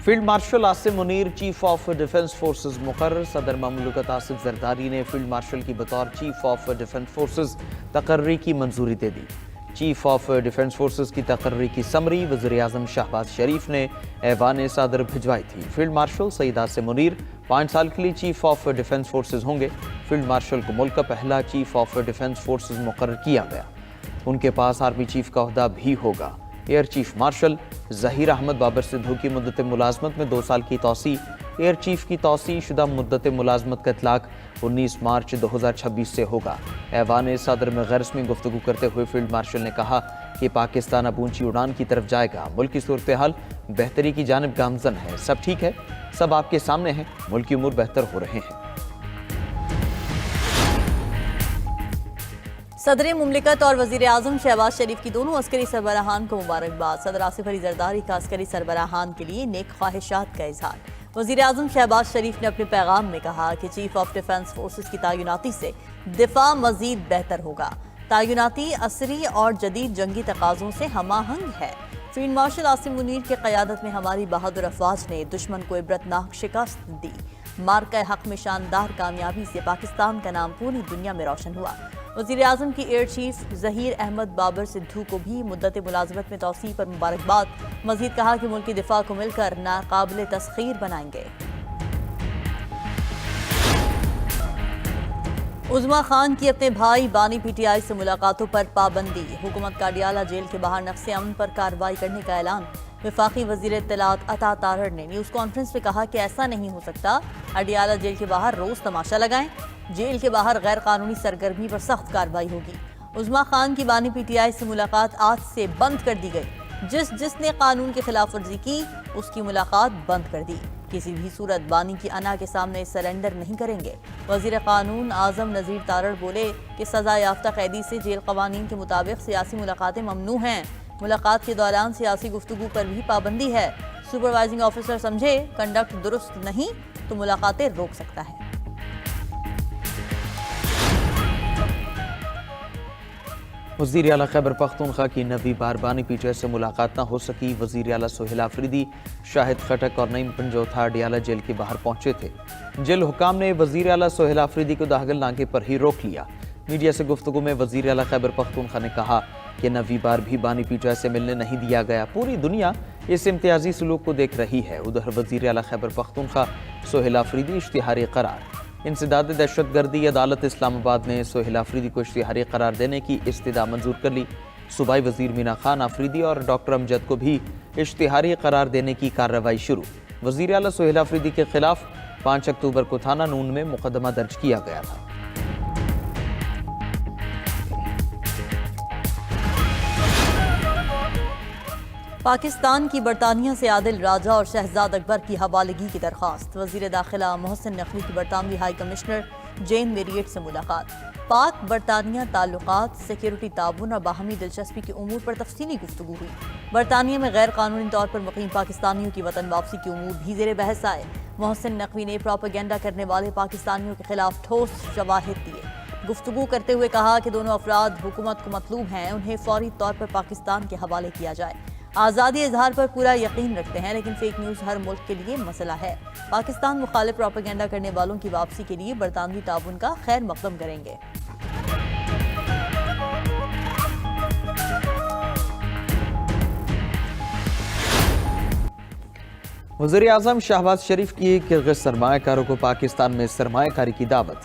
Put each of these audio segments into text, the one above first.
Field marshal Asif Munir chief of defence forces مقرر۔ صدر مملکت آصف زرداری نے فیلڈ مارشل کی بطور چیف آف ڈیفنس فورسز تقرری کی منظوری دے دی۔ چیف آف ڈیفنس فورسز کی تقرری کی سمری وزیر اعظم شہباز شریف نے ایوان صدر بھجوائی تھی۔ فیلڈ مارشل سید آصف منیر 5 سال کے لیے چیف آف ڈیفنس فورسز ہوں گے۔ فیلڈ مارشل کو ملک کا پہلا چیف آف ڈیفنس فورسز مقرر کیا گیا۔ ان کے پاس آرمی چیف کا عہدہ بھی ہوگا۔ Air chief marshal Zaheer Ahmed Babar Sidhu کی مدت ملازمت میں 2 سال کی توسیع۔ ایئر چیف کی توسیع شدہ مدت ملازمت کا اطلاق 19 مارچ 2026 سے ہوگا۔ ایوان صدر میں غیر رسمی گفتگو کرتے ہوئے فیلڈ مارشل نے کہا کہ پاکستان اب اونچی اڑان کی طرف جائے گا۔ ملک کی صورتحال بہتری کی جانب گامزن ہے۔ سب ٹھیک ہے، سب آپ کے سامنے ہیں، ملکی امور بہتر ہو رہے ہیں۔ صدر مملکت اور وزیر اعظم شہباز شریف کی دونوں عسکری سربراہان کو مبارکباد۔ صدر آصف علی زرداری کا عسکری سربراہان کے لیے نیک خواہشات کا اظہار۔ وزیر اعظم شہباز شریف نے اپنے پیغام میں کہا کہ چیف آف ڈیفنس فورسز کی تعیناتی سے دفاع مزید بہتر ہوگا۔ تعیناتی عصری اور جدید جنگی تقاضوں سے ہم آہنگ ہے۔ فیلڈ مارشل آصف منیر کی قیادت میں ہماری بہادر افواج نے دشمن کو عبرتناک شکست دی۔ مارکہ حق میں شاندار کامیابی سے پاکستان کا نام پوری دنیا میں روشن ہوا۔ وزیر اعظم کی ایئر چیف ظہیر احمد بابر سدھو کو بھی مدت ملازمت میں توسیع پر مبارکباد۔ مزید کہا کہ ملکی دفاع کو مل کر ناقابل تسخیر بنائیں گے۔ عظمیٰ خان کی اپنے بھائی بانی پی ٹی آئی سے ملاقاتوں پر پابندی۔ حکومت کا اڈیالہ جیل کے باہر نقص امن پر کارروائی کرنے کا اعلان۔ وفاقی وزیر اطلاعات عطا تارڑ نے نیوز کانفرنس میں کہا کہ ایسا نہیں ہو سکتا، اڈیالہ جیل کے باہر روز تماشا لگائیں۔ جیل کے باہر غیر قانونی سرگرمی پر سخت کارروائی ہوگی۔ عظمیٰ خان کی بانی پی ٹی آئی سے ملاقات آج سے بند کر دی گئی۔ جس نے قانون کی خلاف ورزی کی اس کی ملاقات بند کر دی۔ کسی بھی صورت بانی کی انا کے سامنے سرنڈر نہیں کریں گے۔ وزیر قانون اعظم نذیر تارڑ بولے کہ سزا یافتہ قیدی سے جیل قوانین کے مطابق سیاسی ملاقاتیں ممنوع ہیں۔ ملاقات کے دوران سیاسی گفتگو پر بھی پابندی ہے۔ سپروائزنگ آفیسر سمجھے کنڈکٹ درست نہیں تو ملاقاتیں روک سکتا ہے۔ وزیر اعلیٰ خیبر پختونخوا کی 9ویں بار بانی پی ٹی آئی سے ملاقات نہ ہو سکی۔ وزیر اعلیٰ سہیل آفریدی، شاہد خٹک اور نعیم پنجوتھا اڈیالہ جیل کے باہر پہنچے تھے۔ جیل حکام نے وزیر اعلیٰ سہیل آفریدی کو داخل ناکے پر ہی روک لیا۔ میڈیا سے گفتگو میں وزیر اعلیٰ خیبر پختونخوا نے کہا کہ 9ویں بار بھی بانی پی ٹی آئی سے ملنے نہیں دیا گیا۔ پوری دنیا اس امتیازی سلوک کو دیکھ رہی ہے۔ ادھر وزیر اعلیٰ خیبر پختونخوا سہیل آفریدی اشتہاری قرار۔ انسداد دہشت گردی عدالت اسلام آباد نے سہیل آفریدی کو اشتہاری قرار دینے کی استدعا منظور کر لی۔ صوبائی وزیر مینا خان آفریدی اور ڈاکٹر امجد کو بھی اشتہاری قرار دینے کی کارروائی شروع۔ وزیر اعلیٰ سہیل آفریدی کے خلاف 5 اکتوبر کو تھانہ نون میں مقدمہ درج کیا گیا تھا۔ پاکستان کی برطانیہ سے عادل راجہ اور شہزاد اکبر کی حوالگی کی درخواست۔ وزیر داخلہ محسن نقوی کی برطانوی ہائی کمشنر جین میریٹ سے ملاقات۔ پاک برطانیہ تعلقات، سیکیورٹی تعاون اور باہمی دلچسپی کے امور پر تفصیلی گفتگو ہوئی۔ برطانیہ میں غیر قانونی طور پر مقیم پاکستانیوں کی وطن واپسی کے امور بھی زیر بحث آئے۔ محسن نقوی نے پروپیگنڈا کرنے والے پاکستانیوں کے خلاف ٹھوس شواہد دیے۔ گفتگو کرتے ہوئے کہا کہ دونوں افراد حکومت کو مطلوب ہیں، انہیں فوری طور پر پاکستان کے حوالے کیا جائے۔ آزادی اظہار پر پورا یقین رکھتے ہیں، لیکن فیک نیوز ہر ملک کے لیے مسئلہ ہے۔ پاکستان مخالف پروپیگنڈا کرنے والوں کی واپسی کے لیے برطانوی تعاون کا خیر مقدم کریں گے۔ وزیر اعظم شہباز شریف کی کرغز سرمایہ کاروں کو پاکستان میں سرمایہ کاری کی دعوت۔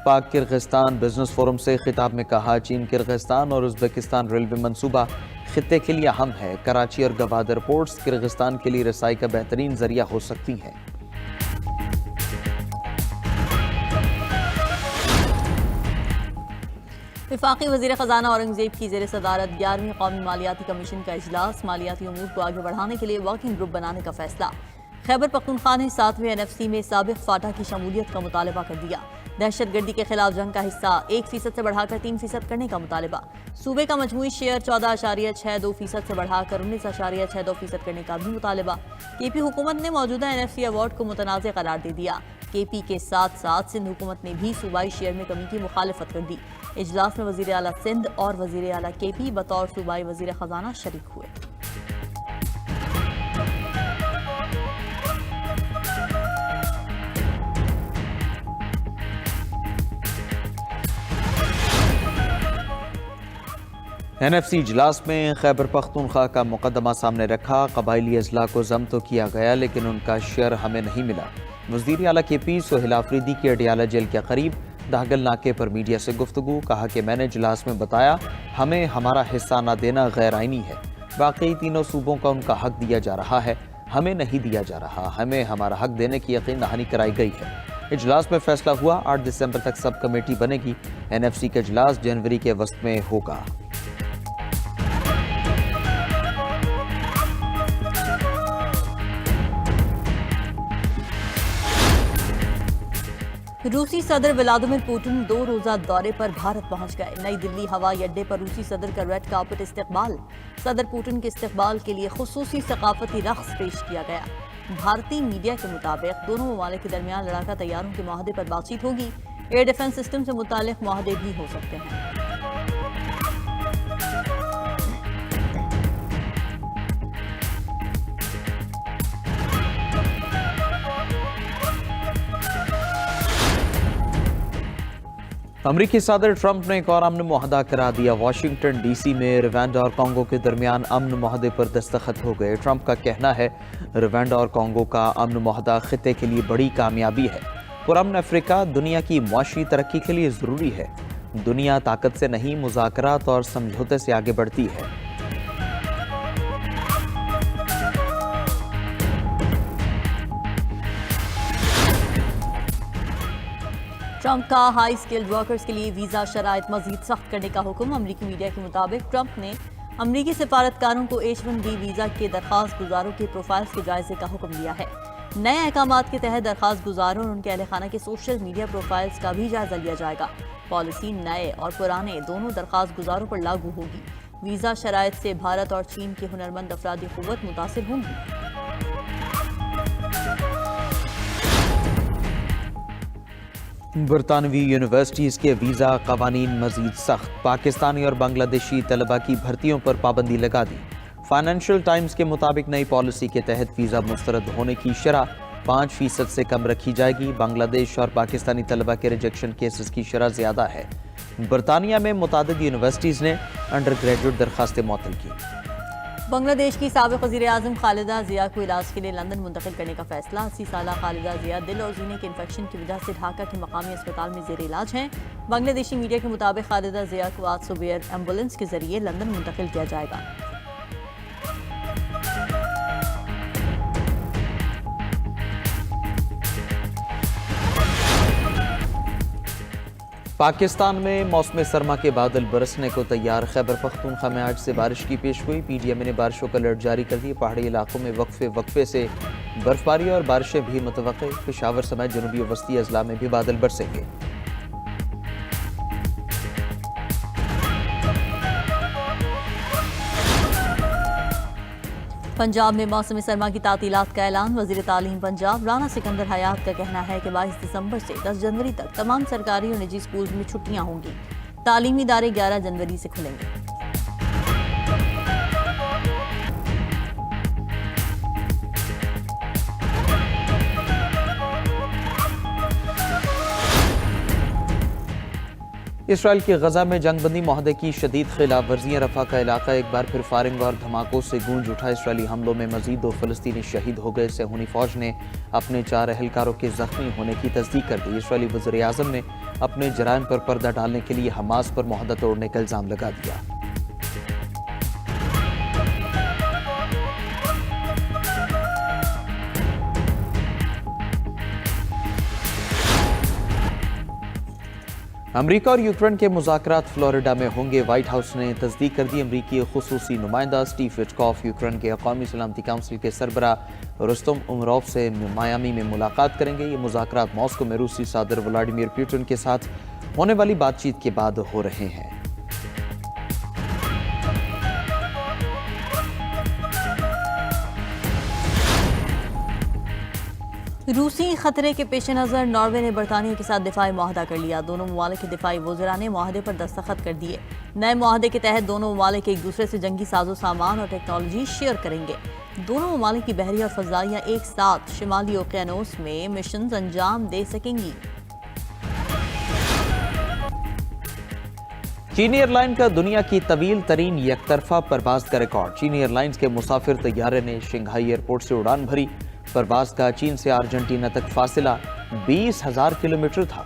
پاک کرغزستان بزنس فورم سے خطاب میں کہا چین کرغزستان اور ازبکستان ریلوے منصوبہ خطے کے لیے اہم ہے۔ کراچی اور گوادر پورٹس کرغزستان کے لیے رسائی کا بہترین ذریعہ ہو سکتی ہیں۔ وفاقی وزیر خزانہ اورنگزیب کی زیر صدارت 11ویں قومی مالیاتی کمیشن کا اجلاس۔ مالیاتی امور کو آگے بڑھانے کے لیے ورکنگ گروپ بنانے کا فیصلہ۔ خیبر پختونخوا نے 7ویں NFC میں سابق فاٹا کی شمولیت کا مطالبہ کر دیا۔ دہشت گردی کے خلاف جنگ کا حصہ 1% سے بڑھا کر 3% کرنے کا مطالبہ۔ صوبے کا مجموعی شیئر 14.62% سے بڑھا کر 19.62% کرنے کا بھی مطالبہ۔ KP حکومت نے موجودہ NFC ایوارڈ کو متنازع قرار دے دیا۔ KP کے ساتھ ساتھ سندھ حکومت نے بھی صوبائی شیئر میں کمی کی مخالفت کر دی۔ اجلاس میں وزیر اعلیٰ سندھ اور وزیر اعلیٰ KP بطور صوبائی وزیر خزانہ شریک ہوئے۔ NFC اجلاس میں خیبر پختونخوا کا مقدمہ سامنے رکھا. قبائلی اضلاع کو ضم تو کیا گیا لیکن ان کا شیئر ہمیں نہیں ملا. وزیر اعلیٰ KP سہیل آفریدی کی اڈیالہ جیل کے قریب دہگل ناکے پر میڈیا سے گفتگو. کہا کہ میں نے اجلاس میں بتایا ہمیں ہمارا حصہ نہ دینا غیر آئینی ہے. واقعی تینوں صوبوں کا ان کا حق دیا جا رہا ہے, ہمیں نہیں دیا جا رہا. ہمیں ہمارا حق دینے کی یقین دہانی کرائی گئی ہے. اجلاس میں فیصلہ ہوا 8 دسمبر تک سب کمیٹی بنے گی. NFC کا اجلاس جنوری کے وسط میں ہوگا. روسی صدر ولادیمیر پوٹن 2 روزہ دورے پر بھارت پہنچ گئے. نئی دلی ہوائی اڈے پر روسی صدر کا ریڈ کارپٹ استقبال. صدر پوٹن کے استقبال کے لیے خصوصی ثقافتی رقص پیش کیا گیا. بھارتی میڈیا کے مطابق دونوں ممالک کے درمیان لڑاکا طیاروں کے معاہدے پر بات چیت ہوگی. ایئر ڈیفنس سسٹم سے متعلق معاہدے بھی ہو سکتے ہیں. امریکی صدر ٹرمپ نے ایک اور امن معاہدہ کرا دیا. واشنگٹن DC میں روانڈا اور کانگو کے درمیان امن معاہدے پر دستخط ہو گئے. ٹرمپ کا کہنا ہے روانڈا اور کانگو کا امن معاہدہ خطے کے لیے بڑی کامیابی ہے. پرامن افریقہ دنیا کی معاشی ترقی کے لیے ضروری ہے. دنیا طاقت سے نہیں مذاکرات اور سمجھوتے سے آگے بڑھتی ہے. ٹرمپ کا ہائی اسکلڈ ورکرز کے لیے ویزا شرائط مزید سخت کرنے کا حکم. امریکی میڈیا کے مطابق ٹرمپ نے امریکی سفارتکاروں کو H-1B ویزا کے درخواست گزاروں کے پروفائلز کے جائزے کا حکم دیا ہے. نئے احکامات کے تحت درخواست گزاروں اور ان کے اہل خانہ کے سوشل میڈیا پروفائلز کا بھی جائزہ لیا جائے گا. پالیسی نئے اور پرانے دونوں درخواست گزاروں پر لاگو ہوگی. ویزا شرائط سے بھارت اور چین کے ہنرمند افرادی قوت متاثر ہوں گی. برطانوی یونیورسٹیز کے ویزا قوانین مزید سخت. پاکستانی اور بنگلہ دیشی طلبہ کی بھرتیوں پر پابندی لگا دی. فائنینشل ٹائمز کے مطابق نئی پالیسی کے تحت ویزا مسترد ہونے کی شرح 5% سے کم رکھی جائے گی. بنگلہ دیش اور پاکستانی طلبہ کے ریجیکشن کیسز کی شرح زیادہ ہے. برطانیہ میں متعدد یونیورسٹیز نے انڈر گریجویٹ درخواستیں معطل کی. بنگلہ دیش کی سابق وزیر اعظم خالدہ ضیاء کو علاج کے لیے لندن منتقل کرنے کا فیصلہ. 80 سالہ خالدہ ضیاء دل اور سینے کے انفیکشن کی وجہ سے ڈھاکہ کے مقامی اسپتال میں زیر علاج ہیں. بنگلہ دیشی میڈیا کے مطابق خالدہ ضیاء کو آج صبح ایمبولینس کے ذریعے لندن منتقل کیا جائے گا. پاکستان میں موسم سرما کے بادل برسنے کو تیار. خیبر پختونخوا میں آج سے بارش کی پیشگوئی. PGMA نے بارشوں کا الرٹ جاری کر دی. پہاڑی علاقوں میں وقفے سے برفباری اور بارشیں بھی متوقع. پشاور سمیت جنوبی و وسطی اضلاع میں بھی بادل برسیں گے. پنجاب میں موسم سرما کی تعطیلات کا اعلان. وزیر تعلیم پنجاب رانا سکندر حیات کا کہنا ہے کہ 22 دسمبر سے 10 جنوری تک تمام سرکاری اور نجی اسکولز میں چھٹیاں ہوں گی. تعلیمی ادارے 11 جنوری سے کھلیں گے. اسرائیل کی غزہ میں جنگ بندی معاہدے کی شدید خلاف ورزیاں. رفح کا علاقہ ایک بار پھر فائرنگ اور دھماکوں سے گونج اٹھا. اسرائیلی حملوں میں مزید 2 فلسطینی شہید ہو گئے. صہیونی فوج نے اپنے 4 اہلکاروں کے زخمی ہونے کی تصدیق کر دی. اسرائیلی وزیر اعظم نے اپنے جرائم پر پردہ ڈالنے کے لیے حماس پر معاہدہ توڑنے کا الزام لگا دیا. امریکہ اور یوکرین کے مذاکرات فلوریڈا میں ہوں گے. وائٹ ہاؤس نے تصدیق کر دی. امریکی خصوصی نمائندہ اسٹیو وٹکوف یوکرین کے قومی سلامتی کونسل کے سربراہ رستم امروف سے مایامی میں ملاقات کریں گے. یہ مذاکرات ماسکو میں روسی صدر ولادیمیر پوٹن کے ساتھ ہونے والی بات چیت کے بعد ہو رہے ہیں. روسی خطرے کے پیش نظر ناروے نے برطانیہ کے ساتھ دفاعی معاہدہ کر لیا. دونوں ممالک کے دفاعی وزراء نے معاہدے پر دستخط کر دیے. نئے معاہدے کے تحت دونوں ممالک ایک دوسرے سے جنگی ساز و سامان اور ٹیکنالوجی شیئر کریں گے. دونوں ممالک کی بحریہ اور فضائیہ ایک ساتھ شمالی اوقیانوس میں مشنز انجام دے سکیں گی. چینی ایئر لائن کا دنیا کی طویل ترین یک طرفہ پرواز کا ریکارڈ۔ چینی ایئر لائنز کے مسافر طیارے نے شنگھائی ایئرپورٹ سے اڑان بھری۔ پرواز کا چین سے ارجنٹینا تک فاصلہ 20,000 کلومیٹر تھا۔